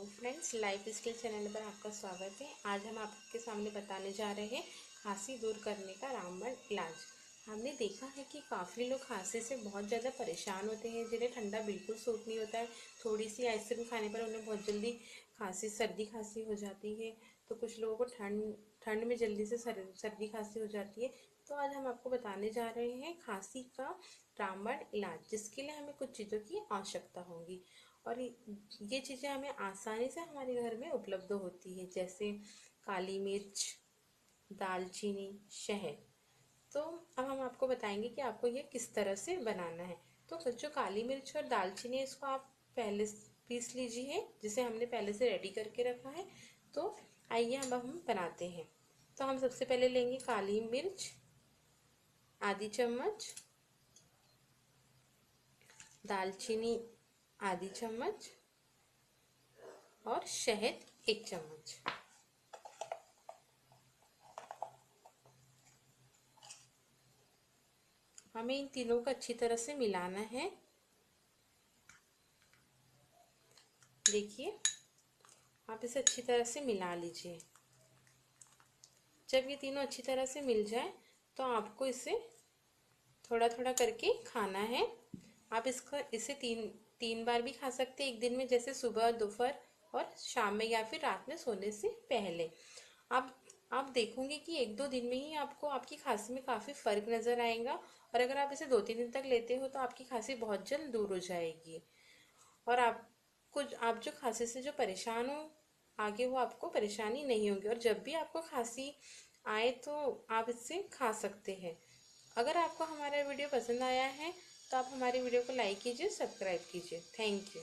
Friends, life skill channel पर आपका स्वागत है। आज हम आपके सामने बताने जा रहे हैं खांसी दूर करने का रामबाण इलाज। हमने देखा है कि काफ़ी लोग खांसी से बहुत ज़्यादा परेशान होते हैं, जिन्हें ठंडा बिल्कुल सूट नहीं होता है। थोड़ी सी आइसक्रीम खाने पर उन्हें बहुत जल्दी खांसी सर्दी खांसी हो जाती है। तो कुछ लोगों को ठंड में जल्दी से सर्दी खांसी हो जाती है। तो आज हम आपको बताने जा रहे हैं खांसी का रामबाण इलाज, जिसके लिए हमें कुछ चीज़ों की आवश्यकता होगी और ये चीज़ें हमें आसानी से हमारे घर में उपलब्ध होती है, जैसे काली मिर्च, दालचीनी, शहद। तो अब हम आपको बताएंगे कि आपको ये किस तरह से बनाना है। तो जो काली मिर्च और दालचीनी है, इसको आप पहले पीस लीजिए, जिसे हमने पहले से रेडी करके रखा है। तो आइए अब हम बनाते हैं। तो हम सबसे पहले लेंगे काली मिर्च आधी चम्मच, दालचीनी आधी चम्मच और शहद 1 चम्मच। हमें इन तीनों को अच्छी तरह से मिलाना है। देखिए, आप इसे अच्छी तरह से मिला लीजिए। जब ये तीनों अच्छी तरह से मिल जाए तो आपको इसे थोड़ा थोड़ा करके खाना है। आप इसे तीन बार भी खा सकते हैं एक दिन में, जैसे सुबह, दोपहर और शाम में, या फिर रात में सोने से पहले। आप आप देखोगे कि 1-2 दिन में ही आपको आपकी खांसी में काफ़ी फ़र्क नज़र आएगा। और अगर आप इसे 2-3 दिन तक लेते हो तो आपकी खांसी बहुत जल्द दूर हो जाएगी। और आप जो खांसी से जो परेशान हो, आगे वो आपको परेशानी नहीं होगी। और जब भी आपको खांसी आए तो आप इससे खा सकते हैं। अगर आपको हमारा वीडियो पसंद आया है तो आप हमारे वीडियो को लाइक कीजिए, सब्सक्राइब कीजिए। Thank you.